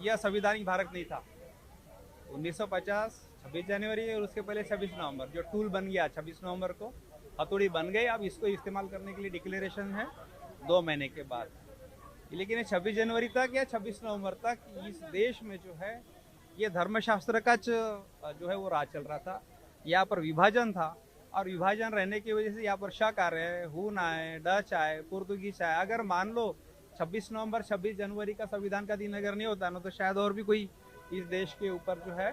यह संविधानिक भारत नहीं था। 1950 26 जनवरी और उसके पहले 26 नवंबर जो टूल बन गया 26 नवंबर को हथौड़ी बन गई। अब इसको इस्तेमाल करने के लिए डिक्लेरेशन है 2 महीने के बाद। लेकिन 26 जनवरी तक या 26 नवंबर तक इस देश में जो है ये धर्मशास्त्र का जो है वो राज चल रहा था। यहाँ पर विभाजन था और विभाजन रहने की वजह से यहाँ पर शक आ रहे हैं, हून आए, डच आए, पुर्तगीज आए। अगर मान लो 26 नवंबर 26 जनवरी का संविधान का दिन अगर नहीं होता ना तो शायद और भी कोई इस देश के ऊपर जो है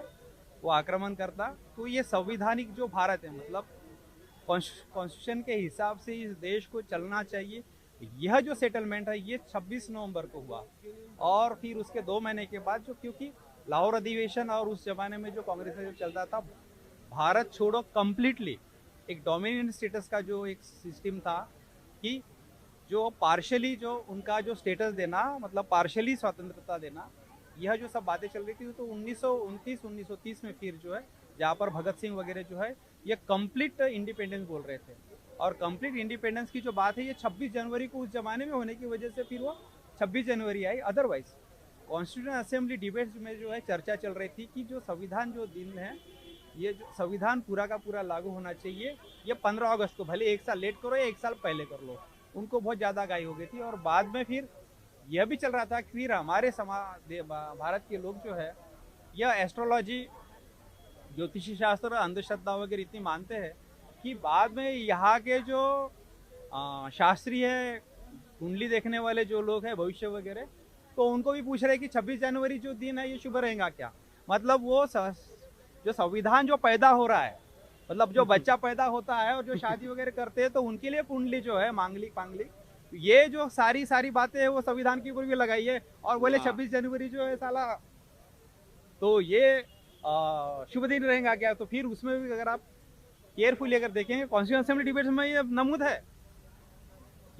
वो आक्रमण करता। तो ये संविधानिक जो भारत है मतलब कॉन्स्टिट्यूशन के हिसाब से इस देश को चलना चाहिए। यह जो सेटलमेंट है ये 26 नवंबर को हुआ और फिर उसके 2 महीने के बाद जो क्योंकि लाहौर अधिवेशन और उस जमाने में जो कांग्रेस में जो चलता था भारत छोड़ो कंप्लीटली एक डोमिनेंट स्टेटस का जो एक सिस्टम था कि जो पार्शली जो उनका जो स्टेटस देना मतलब पार्शली स्वतंत्रता देना, यह जो सब बातें चल रही थी तो 1929 1930 में फिर जो है जहाँ पर भगत सिंह वगैरह जो है ये कंप्लीट इंडिपेंडेंस बोल रहे थे। और कंप्लीट इंडिपेंडेंस की जो बात है ये 26 जनवरी को उस जमाने में होने की वजह से फिर वो 26 जनवरी आई। अदरवाइज कॉन्स्टिट्यूशन असेंबली डिबेट्स में जो है चर्चा चल रही थी कि जो संविधान जो दिन है ये जो संविधान पूरा का पूरा लागू होना चाहिए ये 15 अगस्त को, भले 1 साल लेट करो या 1 साल पहले कर लो। उनको बहुत ज़्यादा गाई हो गई थी और बाद में फिर यह भी चल रहा था कि फिर हमारे भारत के लोग जो है यह एस्ट्रोलॉजी ज्योतिषी शास्त्र अंधश्रद्धा वगैरह इतनी मानते हैं कि बाद में यहाँ के जो शास्त्री है कुंडली देखने वाले जो लोग हैं भविष्य वगैरह तो उनको भी पूछ रहे हैं कि 26 जनवरी जो दिन है ये शुभ रहेगा क्या। मतलब वो जो संविधान जो पैदा हो रहा है मतलब जो बच्चा पैदा होता है और जो शादी वगैरह करते हैं तो उनके लिए कुंडली जो है मांगलिक ये जो सारी बातें है वो संविधान के ऊपर भी लगाई है और बोले 26 जनवरी जो है साला तो ये शुभ दिन रहेगा क्या। तो फिर उसमें भी अगर आप केयरफुली अगर देखेंगे कॉन्स्टिट्यूशन असेंबली डिबेट्स में ये नमूद है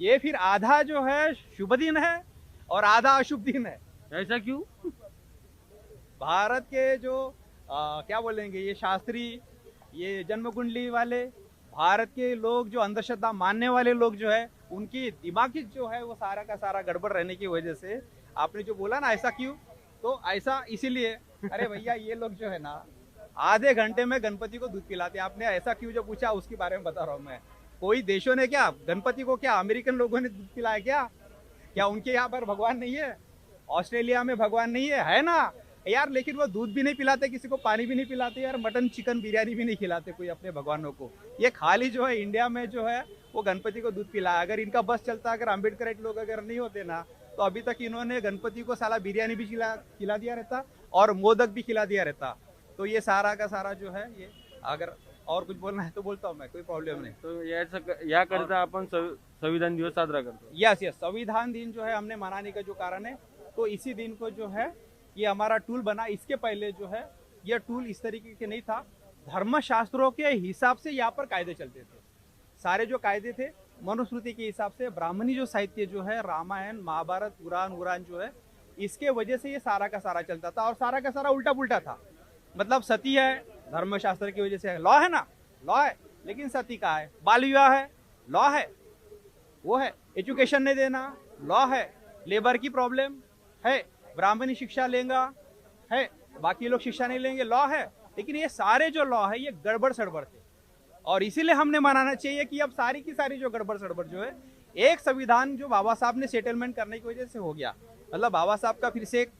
ये फिर आधा जो है शुभ दिन है और आधा अशुभ दिन है। ऐसा क्यों? भारत के जो क्या बोलेंगे ये शास्त्री ये जन्म कुंडली वाले भारत के लोग जो अंधश्रद्धा मानने वाले लोग जो है उनकी दिमागी जो है वो सारा का सारा गड़बड़ रहने की वजह से आपने जो बोला ना ऐसा क्यों तो ऐसा इसीलिए अरे भैया ये लोग जो है ना आधे घंटे में गणपति को दूध पिलाते। आपने ऐसा क्यों जो पूछा उसके बारे में बता रहा हूँ मैं। कोई देशों ने क्या गणपति को क्या अमेरिकन लोगों ने दूध पिलाया क्या उनके यहाँ पर भगवान नहीं है? ऑस्ट्रेलिया में भगवान नहीं है ना यार। लेकिन वो दूध भी नहीं पिलाते किसी को, पानी भी नहीं पिलाते यार, मटन चिकन बिरयानी भी नहीं खिलाते कोई अपने भगवानों को। ये खाली जो है इंडिया में जो है वो गणपति को दूध पिलाया। अगर इनका बस चलता अगर अम्बेडकर लोग अगर नहीं होते ना तो अभी तक इन्होंने गणपति को साला बिरयानी भी खिला दिया रहता और मोदक भी खिला दिया रहता। तो ये सारा का सारा जो है ये अगर और कुछ बोलना है तो बोलता हूँ मैं, कोई प्रॉब्लम नहीं। तो याकरिता आपण संविधान दिवस साजरा करतो। यस संविधान दिन जो है हमने मनाने का जो कारण है तो इसी दिन को जो है ये हमारा टूल बना। इसके पहले जो है ये टूल इस तरीके के नहीं था। धर्मशास्त्रों के हिसाब से यहाँ पर कायदे चलते थे। सारे जो कायदे थे मनुस्मृति के हिसाब से ब्राह्मणी जो साहित्य जो है रामायण महाभारत पुराण जो है इसके वजह से ये सारा का सारा चलता था और सारा का सारा उल्टा पुल्टा था। मतलब सती है धर्मशास्त्र की वजह से लॉ है ना, लॉ है, लेकिन सती का है। बाल विवाह है लॉ है, वो है। एजुकेशन नहीं देना लॉ है। लेबर की प्रॉब्लम है, ब्राह्मणी शिक्षा लेगा है, बाकी लोग शिक्षा नहीं लेंगे, लॉ है। लेकिन ये सारे जो लॉ है ये गड़बड़ सड़बड़ थे और इसीलिए हमने मनाना चाहिए कि अब सारी की सारी जो गड़बड़ सड़बड़ जो है एक संविधान जो बाबा साहब ने सेटलमेंट करने की वजह से हो गया। मतलब बाबा साहब का फिर से एक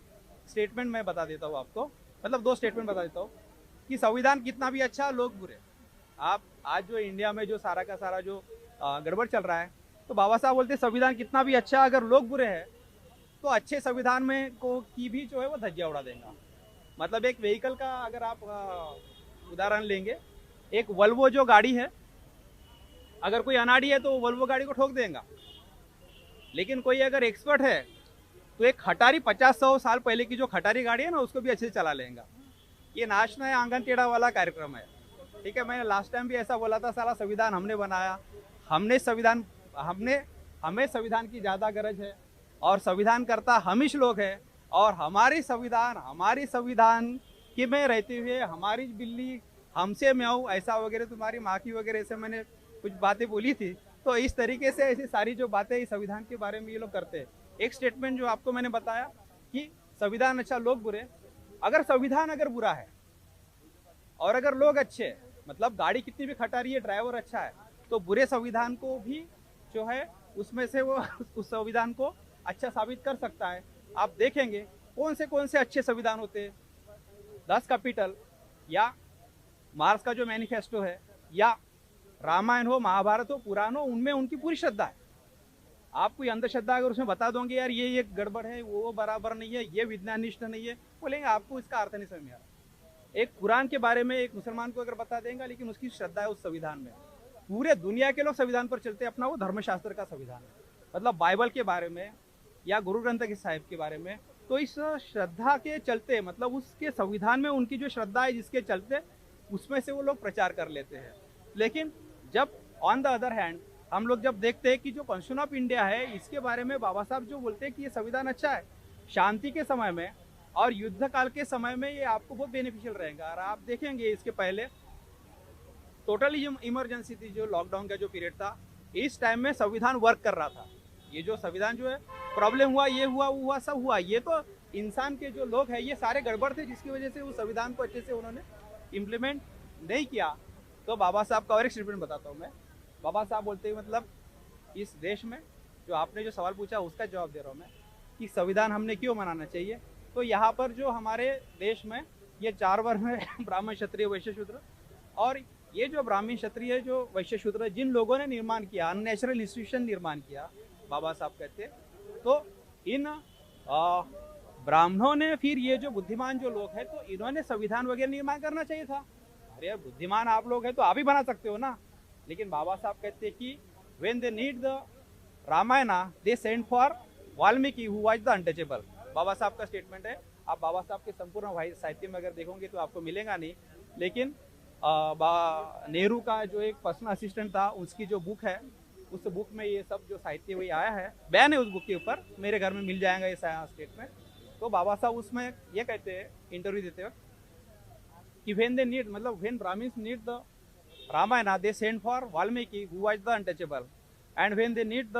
स्टेटमेंट मैं बता देता हूँ आपको, मतलब 2 स्टेटमेंट बता देता हूँ कि संविधान कितना भी अच्छा लोग बुरे। आप आज जो इंडिया में जो सारा का सारा जो गड़बड़ चल रहा है तो बाबा साहब बोलते संविधान कितना भी अच्छा अगर लोग बुरे हैं तो अच्छे संविधान में को की भी जो है वो धज्जियां उड़ा देगा। मतलब एक व्हीकल का अगर आप उदाहरण लेंगे, एक वल्वो जो गाड़ी है अगर कोई अनाड़ी है तो वल्वो गाड़ी को ठोक देगा। लेकिन कोई अगर एक्सपर्ट है तो एक खटारी 50-100 साल पहले की जो खटारी गाड़ी है ना उसको भी अच्छे से चला लेगा। ये नाचना है आंगन टेढ़ा वाला कार्यक्रम है। ठीक है, मैंने लास्ट टाइम भी ऐसा बोला था सारा संविधान हमने बनाया, हमें संविधान की ज़्यादा गरज है और संविधान करता हमीश लोग है और हमारी संविधान के में रहते हुए हमारी बिल्ली हमसे म्याऊं ऐसा वगैरह तुम्हारी माँ की वगैरह ऐसे मैंने कुछ बातें बोली थी। तो इस तरीके से ऐसी सारी जो बातें इस संविधान के बारे में ये लोग करते हैं। एक स्टेटमेंट जो आपको मैंने बताया कि संविधान अच्छा लोग बुरे। अगर संविधान अगर बुरा है और अगर लोग अच्छे हैं, मतलब गाड़ी कितनी भी खटारी है, ड्राइवर अच्छा है, तो बुरे संविधान को भी जो है उसमें से वो उस संविधान को अच्छा साबित कर सकता है। आप देखेंगे कौन से अच्छे संविधान होते हैं। 10 कैपिटल या मार्क्स का जो मैनिफेस्टो है या रामायण हो, महाभारत हो, पुराण हो, उनमें उनकी पूरी श्रद्धा है। आप कोई अंधश्रद्धा अगर उसमें बता दोगे यार ये गड़बड़ है, वो बराबर नहीं है, ये विज्ञानिष्ठ नहीं है, बोलेंगे आपको इसका अर्थ नहीं समझ में आ रहा। एक कुरान के बारे में एक मुसलमान को अगर बता देंगे, लेकिन उसकी श्रद्धा है उस संविधान में। पूरे दुनिया के लोग संविधान पर चलते हैं, अपना वो धर्मशास्त्र का संविधान है, मतलब बाइबल के बारे में या गुरु ग्रंथ साहिब के बारे में। तो इस श्रद्धा के चलते, मतलब उसके संविधान में उनकी जो श्रद्धा है जिसके चलते उसमें से वो लोग प्रचार कर लेते हैं। लेकिन जब ऑन द अदर हैंड हम लोग जब देखते हैं कि जो कॉन्स्टिट्यूशन ऑफ इंडिया है, इसके बारे में बाबा साहब जो बोलते हैं कि ये संविधान अच्छा है, शांति के समय में और युद्ध काल के समय में ये आपको बहुत बेनिफिशियल रहेगा। और आप देखेंगे इसके पहले टोटली इमरजेंसी थी, जो लॉकडाउन का जो पीरियड था, इस टाइम में संविधान वर्क कर रहा था। ये जो संविधान जो है प्रॉब्लम हुआ, ये हुआ, वो हुआ, सब हुआ, ये तो इंसान के जो लोग हैं ये सारे गड़बड़ थे, जिसकी वजह से उस संविधान को अच्छे से उन्होंने इम्प्लीमेंट नहीं किया। तो बाबा साहब का और एक स्टेटमेंट बताता हूँ मैं। बाबा साहब बोलते हैं, मतलब इस देश में जो आपने जो सवाल पूछा उसका जवाब दे रहा हूँ मैं, कि संविधान हमने क्यों मनाना चाहिए। तो यहाँ पर जो हमारे देश में ये 4 वर्ण है, ब्राह्मण, क्षत्रिय, वैश्य, शूद्र, और ये जो ब्राह्मण, क्षत्रिय, जो वैश्य, शूद्र, जिन लोगों ने निर्माण किया, अननेचुरल इंस्टीट्यूशन निर्माण किया, बाबा साहब कहते, तो इन ब्राह्मणों ने फिर ये जो बुद्धिमान जो लोग हैं, तो इन्होंने संविधान वगैरह निर्माण करना चाहिए था। अरे यार बुद्धिमान आप लोग हैं तो आप ही बना सकते हो ना। लेकिन बाबा साहब कहते कि when they need the Ramayana they send for Valmiki who was the untouchable. Baba Saheb का स्टेटमेंट है। आप बाबा साहब के संपूर्ण साहित्य में अगर देखोगे तो आपको मिलेगा नहीं, लेकिन नेहरू का जो एक पर्सनल असिस्टेंट था, उसकी जो बुक है, उस बुक में ये सब जो साहित्य वही आया है, बयान है उस बुक के ऊपर, मेरे घर में मिल जाएगा ये स्टेटमेंट। तो बाबा साहब उसमें ये कहते हैं इंटरव्यू देते वक्त कि व्हेन दे नीड, मतलब when Brahmins need the Ramayana they send for Valmiki who was the untouchable, and when they need the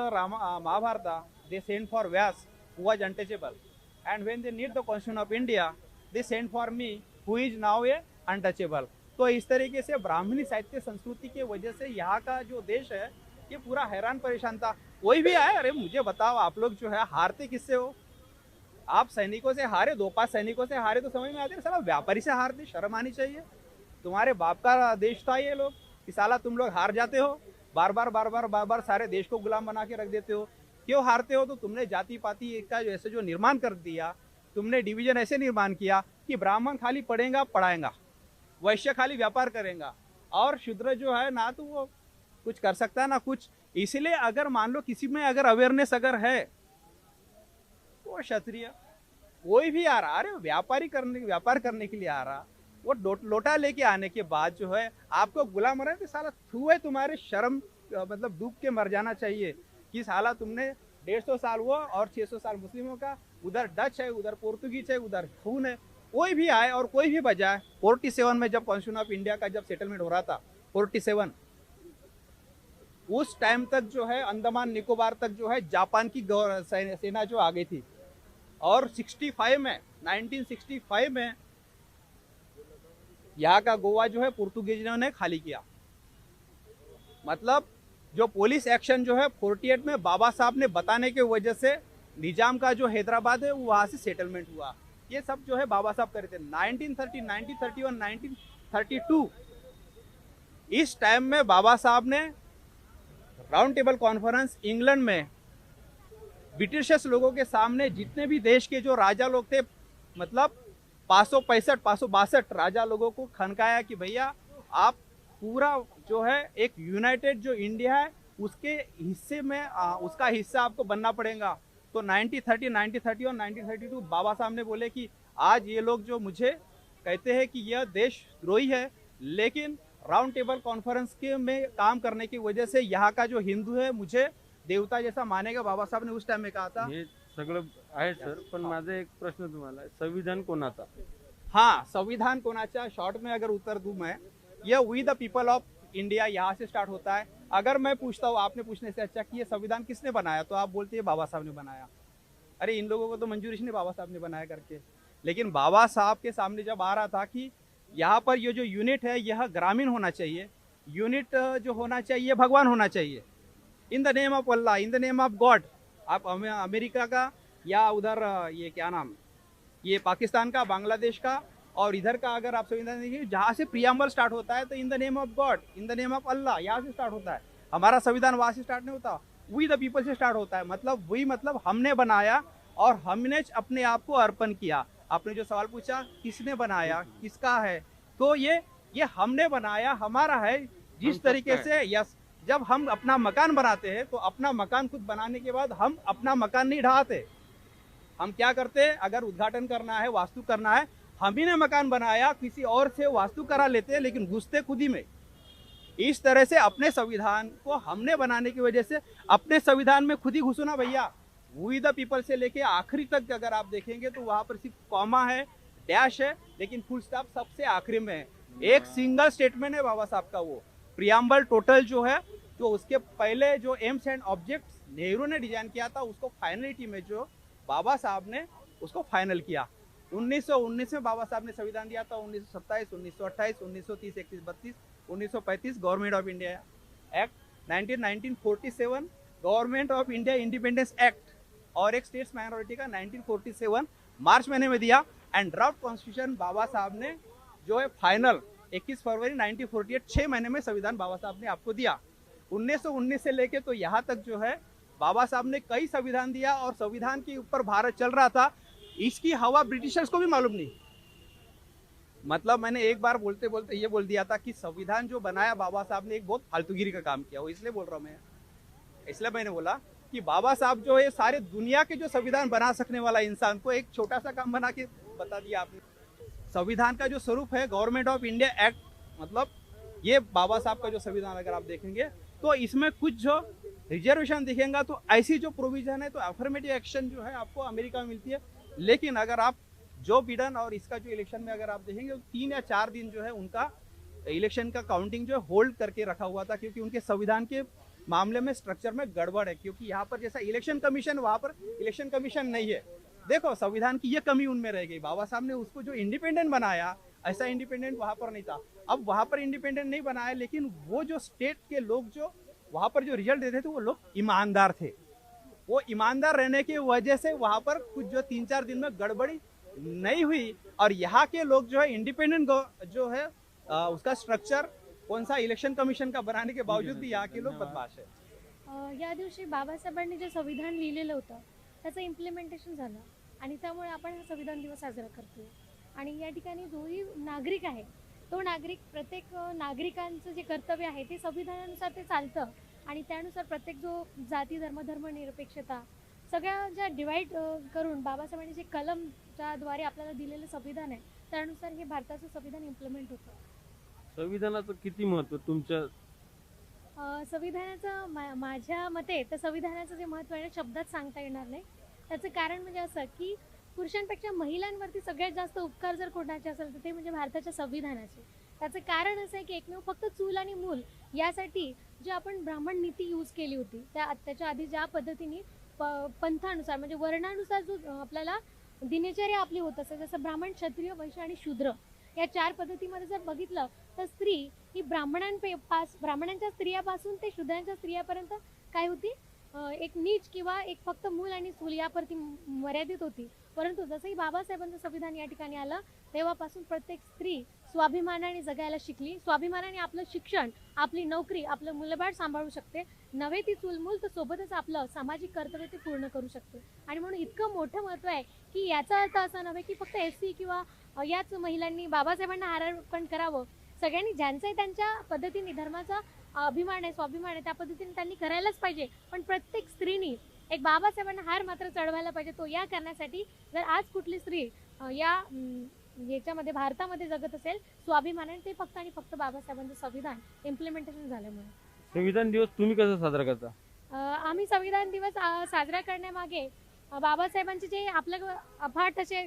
Mahabharata they send for Vyas who was untouchable, and when they need the constitution of India they send for me who is now a untouchable. तो इस तरीके से ब्राह्मणी साहित्य संस्कृति के वजह से यहाँ का जो देश है ये पूरा हैरान परेशान था। कोई भी आए, अरे मुझे बताओ आप लोग जो है हारते किससे हो? आप सैनिकों से हारे, 2-5 सैनिकों से हारे तो समझ में आते हैं, साला व्यापारी से हारते, शर्म आनी चाहिए। तुम्हारे बाप का देश था ये लोग, कि साला तुम लोग हार जाते हो, बार बार सारे देश को गुलाम बना के रख देते हो। क्यों हारते हो? तो तुमने जाति पाति का ऐसे जो निर्माण कर दिया, तुमने डिवीजन ऐसे निर्माण किया कि ब्राह्मण खाली पढ़ेगा पढ़ाएगा, वैश्य खाली व्यापार करेगा, और शूद्र जो है ना तो वो कुछ कर सकता है ना कुछ। इसलिए अगर मान लो किसी में अगर अवेयरनेस अगर है, वो क्षत्रिय कोई भी आ रहा, अरे व्यापार करने के लिए आ रहा, वो लोटा लेके आने के बाद जो है आपको गुलाम रहे तो साला थू है, तुम्हारे शर्म मतलब डूब के मर जाना चाहिए कि साला तुमने 150 साल हुआ और 600 साल मुस्लिमों का, उधर डच है, उधर पोर्तुगीज है, उधर खून है। कोई भी आए और कोई भी बजाए। 47 में जब कॉन्स्टिट्यूशन ऑफ इंडिया का जब सेटलमेंट हो रहा था, 47 उस टाइम तक जो है अंडमान निकोबार तक जो है जापान की सेना जो आ गई थी, और 1965 में यहाँ का गोवा जो है पुर्तगालियों ने खाली किया। मतलब जो पुलिस एक्शन जो है 48 में बाबा साहब ने बताने के वजह से निजाम का जो हैदराबाद है वहां से सेटलमेंट हुआ। ये सब जो है बाबा साहब करे थे। 1930, 1931, 1932 इस टाइम में बाबा साहब ने राउंड टेबल कॉन्फ्रेंस इंग्लैंड में ब्रिटिशर्स लोगों के सामने जितने भी देश के जो राजा लोग थे, मतलब 562 राजा लोगों को खनकाया कि भैया आप पूरा जो है एक यूनाइटेड जो इंडिया है उसके हिस्से में उसका हिस्सा आपको बनना पड़ेगा। तो 1930, 1930 और 1932 बाबा साहब ने बोले कि आज ये लोग जो मुझे कहते हैं कि यह देशद्रोही है, लेकिन राउंड टेबल कॉन्फ्रेंस के में काम करने की वजह से यहाँ का जो हिंदू है मुझे देवता जैसा मानेगा। बाबा साहब ने उस टाइम में कहा था। हे सगळं आहे सर, पण माझा एक प्रश्न तुम्हाला आहे, संविधान कोणाचा? हाँ, संविधान कोणाचा, शॉर्ट में अगर उत्तर दूं मैं, यह we the people of India यहाँ से स्टार्ट होता है। अगर मैं पूछता हूँ आपने पूछने से अच्छा कि ये संविधान किसने बनाया, तो आप बोलते हैं बाबा साहब ने बनाया। अरे इन लोगों को तो मंजूरी नहीं बाबा साहब ने बनाया करके, लेकिन बाबा साहब के सामने जब आ रहा था कि यहाँ पर ये जो यूनिट है यह ग्रामीण होना चाहिए, यूनिट जो होना चाहिए भगवान होना चाहिए, इन the name of Allah, in the name of God. आप अमेरिका का या उधर ये क्या नाम, ये पाकिस्तान का, बांग्लादेश का और इधर का अगर आप संविधान देखिए, जहाँ से प्रियम्बल स्टार्ट होता है तो in the name of God, in the name of Allah, यहाँ से स्टार्ट होता है। हमारा संविधान वहाँ से स्टार्ट नहीं होता, वी द पीपल से स्टार्ट होता है। मतलब वही, मतलब हमने बनाया और हमने अपने आप को अर्पण किया। आपने जो सवाल पूछा किसने बनाया, किसका है, तो ये हमने बनाया, हमारा है। जिस तरीके से यस, जब हम अपना मकान बनाते हैं तो अपना मकान खुद बनाने के बाद हम अपना मकान नहीं ढहाते, हम क्या करते हैं, अगर उद्घाटन करना है, वास्तु करना है, हम ही ने मकान बनाया, किसी और से वास्तु करा लेते हैं, लेकिन घुसते खुद ही में। इस तरह से अपने संविधान को हमने बनाने की वजह से अपने संविधान में खुद ही घुसो ना भैया। वी द पीपल से लेके आखिरी तक अगर आप देखेंगे तो वहां पर सिर्फ कॉमा है, डैश है, लेकिन फुल स्टॉप सबसे आखिरी में है। एक सिंगल स्टेटमेंट है बाबा साहब का, वो प्रियम्बल टोटल जो है, जो उसके पहले जो एम्स एंड ऑब्जेक्ट्स नेहरू ने डिजाइन किया था, उसको फाइनलिटी में जो बाबा साहब ने उसको फाइनल किया। 1919 में बाबा साहब ने संविधान दिया था, 1927, 1928, 1930, 31, 32, 1935 government of India act, 1947 government of India independence act, और एक स्टेट्स माइनॉरिटी का 1947 मार्च महीने में दिया। एंड ड्राफ्ट कॉन्स्टिट्यूशन बाबा साहब ने जो है फाइनल 21 फरवरी 1948, 6 महीने में संविधान बाबा साहब ने आपको दिया। 1919 से लेके तो यहाँ तक जो है बाबा साहब ने कई संविधान दिया, और संविधान के ऊपर भारत चल रहा था, इसकी हवा ब्रिटिशर्स को भी मालूम नहीं। मतलब मैंने एक बार बोलते बोलते ये बोल दिया था कि संविधान जो बनाया बाबा साहब ने एक बहुत फालतूगिरी का काम किया, वो इसलिए बोल रहा हूँ मैं, इसलिए मैंने बोला कि बाबा साहब जो है सारे दुनिया के जो संविधान बना सकने वाला इंसान को एक छोटा सा काम बना के बता दिया आपने। संविधान का जो स्वरूप है गवर्नमेंट ऑफ इंडिया एक्ट, मतलब ये बाबा साहब का जो संविधान अगर आप देखेंगे तो इसमें कुछ जो रिजर्वेशन दिखेगा, तो ऐसी जो प्रोविजन है, तो अफर्मेटिव एक्शन जो है आपको अमेरिका में मिलती है। लेकिन अगर आप जो बिडेन और इसका जो इलेक्शन में अगर आप देखेंगे तो 3 या 4 दिन जो है उनका इलेक्शन का काउंटिंग जो है होल्ड करके रखा हुआ था, क्योंकि उनके संविधान के मामले में स्ट्रक्चर में गड़बड़ है। क्योंकि यहाँ पर जैसा इलेक्शन कमीशन, वहाँ पर इलेक्शन कमीशन नहीं है। देखो संविधान की ये कमी उनमें रह गई, बाबा साहब ने उसको जो इंडिपेंडेंट बनाया, ऐसा इंडिपेंडेंट वहाँ पर नहीं था। अब वहाँ पर इंडिपेंडेंट नहीं बनाया, लेकिन वो जो स्टेट के लोग जो वहाँ पर जो रिजल्ट देते थे वो लोग ईमानदार थे। वो ईमानदार रहने की वजह से वहाँ पर कुछ जो 3-4 दिन में गड़बड़ी नहीं हुई, और यहाँ के लोग जो है इंडिपेंडेंट जो है उसका स्ट्रक्चर कौन सा इलेक्शन कमिशन का बनाने के बावजूद भी यहाँ के लोग बदमाश है। या दिवशी बाबासाहेबांनी जे संविधान लिहिलेलं होतं त्याचं इम्प्लिमेंटेशन झालं, आणि त्यामुळे आपण हा संविधान दिवस साजरा करतो। आणि या ठिकाणी जोही नागरिक आहे तो नागरिक, प्रत्येक नागरिकांचं जे कर्तव्य आहे ते संविधानानुसार ते चालतं, आणि त्यानुसार प्रत्येक जो जाती धर्मनिरपेक्षता सगळ्या ज्या डिवाइड करून बाबासाहेबांनी जे कलमच्या द्वारे आपल्याला दिलेलं संविधान आहे त्यानुसार हे भारताचं संविधान इम्प्लिमेंट होतं। संविधानाचं किती महत्व तुमच्या? संविधानाचं माझ्या मते तर संविधानाचं जे महत्त्व आहे शब्दात सांगता येणार नाही। त्याचं कारण म्हणजे असं की पुरुषांपेक्षा महिलांवरती सगळ्यात जास्त उपकार जर कोणाचे असेल तर ते म्हणजे भारताच्या संविधानाचे। त्याचं कारण असं आहे की एकमेव फक्त चूल आणि मूल यासाठी जे आपण ब्राह्मण नीती यूज केली होती, त्याच्या आधी ज्या पद्धतीने पंथानुसार म्हणजे वर्णानुसार जो आपल्याला दिनचर्या आपली होत असे, जसं ब्राह्मण, क्षत्रिय, वैश्य आणि शूद्र या 4 पद्धतीमध्ये जर बघितलं तर स्त्री ही ब्राह्मणांच्या स्त्रियापासून ते शूद्रांच्या स्त्रियापर्यंत काय होती, एक नीच किंवा एक फक्त मूल आणि चूल यावरती मर्यादित होती। परंतु जसंही बाबासाहेबांचं संविधान या ठिकाणी आलं तेव्हापासून प्रत्येक स्त्री स्वाभिमानाने जगायला शिकली, स्वाभिमानाने आपलं शिक्षण, आपली नोकरी, आपलं मुलबाळ सांभाळू शकते, नव्हे ती चूलमूल तर सोबतच आपलं सामाजिक कर्तव्य ते पूर्ण करू शकते। आणि म्हणून इतकं मोठं महत्त्व आहे की याचा अर्थ असा नव्हे की फक्त एससी किंवा याच महिलांनी बाबासाहेबांना हारार्पण करावं। सगळ्यांनी ज्यांचाही त्यांच्या पद्धतीने धर्माचा अभिमान आहे, स्वाभिमान आहे, त्या पद्धतीने त्यांनी करायलाच पाहिजे। पण प्रत्येक स्त्रीनी एक बाबासाहेबांना हार मात्र चढवायला पाहिजे। तो या करण्यासाठी जर आज कुठली स्त्री याच्यामध्ये भारतामध्ये जगत असेल स्वाभिमानाने, ते फक्त आणि फक्त बाबासाहेबांचं संविधान इम्प्लिमेंटेशन झाल्यामुळे। संविधान दिवस तुम्ही कसा साजरा करता? आम्ही संविधान दिवस साजरा करण्यामागे बाबासाहेबांचे जे आपल्या अफाट असे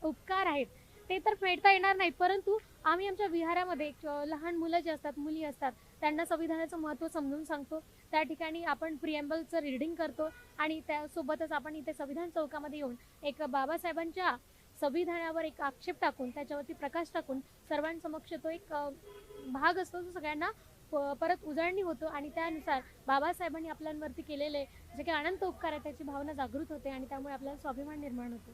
उपकार आहेत ते तर फेडता येणार नाही, परंतु आम्ही आमच्या विहारामध्ये लहान मुलं जे असतात, मुली असतात, त्यांना संविधानाचं महत्त्व समजून सांगतो. त्या ठिकाणी आपण प्रिएम्बलचं रीडिंग करतो आणि त्यासोबतच आपण इथे संविधान चौकामध्ये येऊन एक बाबासाहेबांच्या संविधानावर एक आक्षेप टाकून त्याच्यावरती प्रकाश टाकून सर्वांसमक्ष तो एक भाग असतो जो सगळ्यांना परत उजळणी होतो आणि त्यानुसार बाबासाहेबांनी आपल्यावरती केलेले जे काही अनंत उपकार आहे त्याची भावना जागृत होते आणि त्यामुळे आपल्याला स्वाभिमान निर्माण होतो.